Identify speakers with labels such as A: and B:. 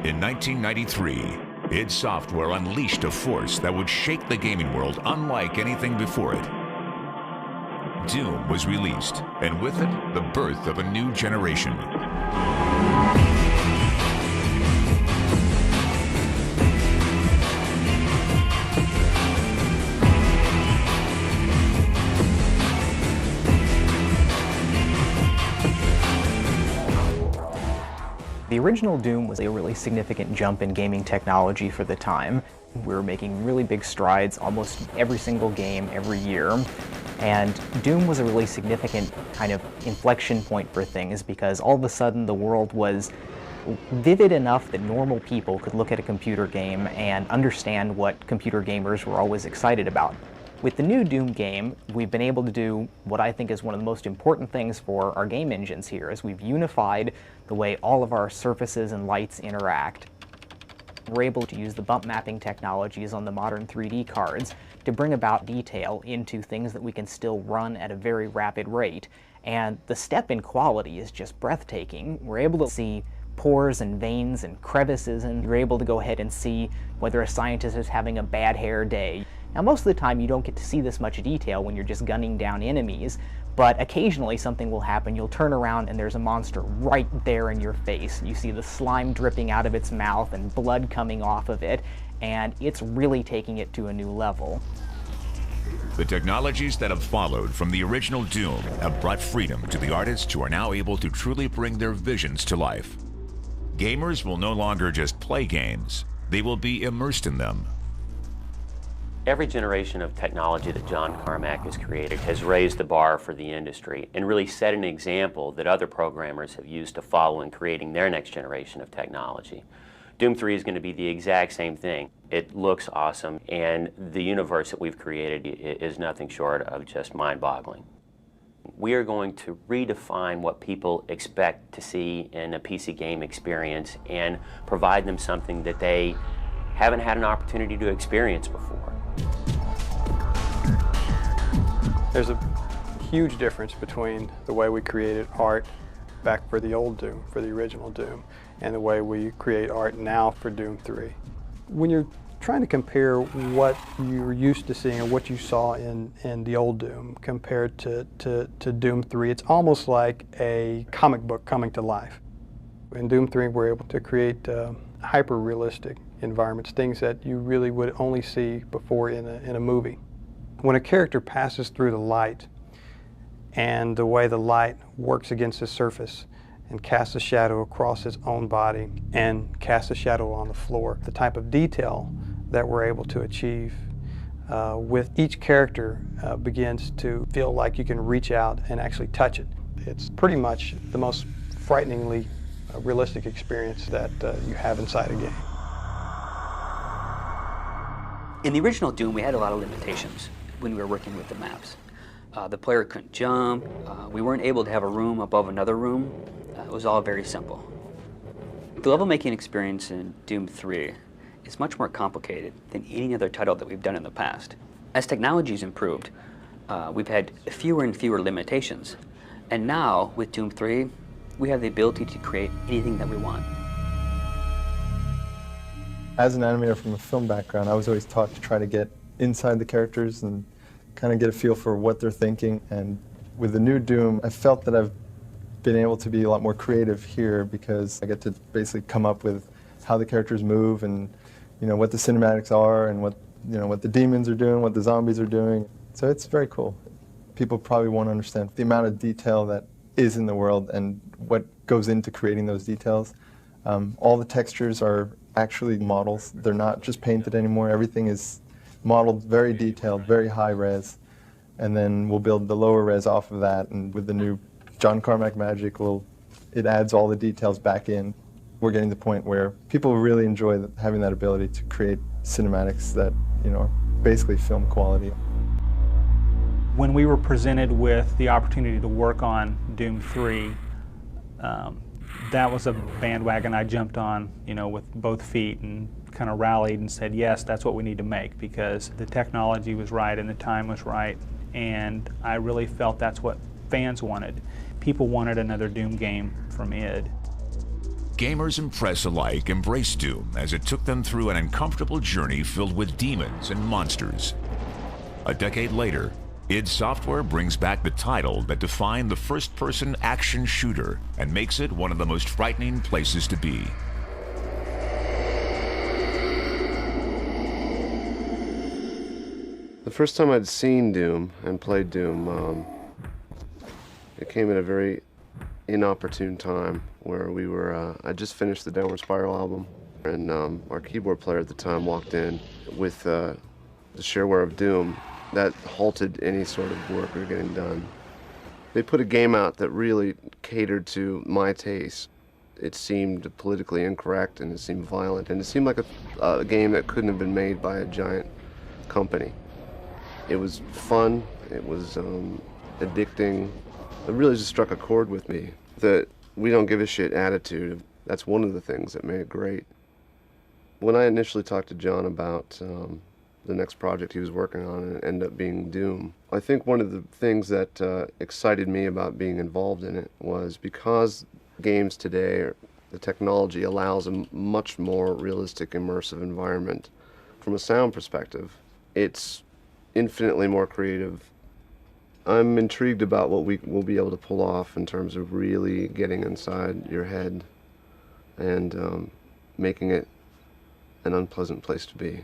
A: In 1993, id Software unleashed a force that would shake the gaming world unlike anything before it. Doom was released, and with it, the birth of a new generation.
B: The original Doom was a really significant jump in gaming technology for the time. We were making really big strides almost every single game every year. And Doom was a really significant kind of inflection point for things because all of a sudden the world was vivid enough that normal people could look at a computer game and understand what computer gamers were always excited about. With the new Doom game, we've been able to do what I think is one of the most important things for our game engines here, is we've unified the way all of our surfaces and lights interact. We're able to use the bump mapping technologies on the modern 3D cards to bring about detail into things that we can still run at a very rapid rate. And the step in quality is just breathtaking. We're able to see pores and veins and crevices, and you're able to go ahead and see whether a scientist is having a bad hair day. Now, most of the time you don't get to see this much detail when you're just gunning down enemies, but occasionally something will happen. You'll turn around and there's a monster right there in your face. You see the slime dripping out of its mouth and blood coming off of it, and it's really taking it to a new level.
A: The technologies that have followed from the original Doom have brought freedom to the artists who are now able to truly bring their visions to life. Gamers will no longer just play games, they will be immersed in them.
C: Every generation of technology that John Carmack has created has raised the bar for the industry and really set an example that other programmers have used to follow in creating their next generation of technology. Doom 3 is going to be the exact same thing. It looks awesome, and the universe that we've created is nothing short of just mind-boggling. We are going to redefine what people expect to see in a PC game experience and provide them something that they haven't had an opportunity to experience before.
D: There's a huge difference between the way we created art back for the old Doom, for the original Doom, and the way we create art now for Doom 3. When you're trying to compare what you're used to seeing or what you saw in the old Doom compared to Doom 3, it's almost like a comic book coming to life. In Doom 3, we're able to create hyper-realistic environments, things that you really would only see before in a movie. When a character passes through the light and the way the light works against the surface and casts a shadow across its own body and casts a shadow on the floor, the type of detail that we're able to achieve with each character begins to feel like you can reach out and actually touch it. It's pretty much the most frighteningly realistic experience that you have inside a game.
E: In the original Doom, we had a lot of limitations when we were working with the maps. The player couldn't jump, we weren't able to have a room above another room. It was all very simple. The level making experience in Doom 3 is much more complicated than any other title that we've done in the past. As technology's improved, we've had fewer and fewer limitations. And now, with Doom 3, we have the ability to create anything that we want.
F: As an animator from a film background, I was always taught to try to get inside the characters and kind of get a feel for what they're thinking. And with the new Doom, I felt that I've been able to be a lot more creative here because I get to basically come up with how the characters move and what the cinematics are and what the demons are doing, what the zombies are doing. So it's very cool. People probably won't understand the amount of detail that is in the world and what goes into creating those details. All the textures are actually models. They're not just painted anymore. Everything is modeled very detailed, very high res, and then we'll build the lower res off of that, and with the new John Carmack magic, it adds all the details back in. We're getting to the point where people really enjoy having that ability to create cinematics that are basically film quality.
G: When we were presented with the opportunity to work on Doom 3, that was a bandwagon I jumped on, with both feet and kind of rallied and said, yes, that's what we need to make, because the technology was right and the time was right, and I really felt that's what fans wanted. People wanted another Doom game from id.
A: Gamers and press alike embraced Doom as it took them through an uncomfortable journey filled with demons and monsters. A decade later, id Software brings back the title that defined the first-person action shooter and makes it one of the most frightening places to be.
H: The first time I'd seen Doom and played Doom, it came at a very inopportune time where we were, I just finished the Downward Spiral album, and our keyboard player at the time walked in with the shareware of Doom. That halted any sort of work we were getting done. They put a game out that really catered to my taste. It seemed politically incorrect, and it seemed violent, and it seemed like a game that couldn't have been made by a giant company. It was fun, it was addicting. It really just struck a chord with me. The we don't give a shit attitude, that's one of the things that made it great. When I initially talked to John about the next project he was working on, and it ended up being Doom, I think one of the things that excited me about being involved in it was because games today, the technology allows a much more realistic, immersive environment. From a sound perspective, it's infinitely more creative. I'm intrigued about what we will be able to pull off in terms of really getting inside your head and making it an unpleasant place to be.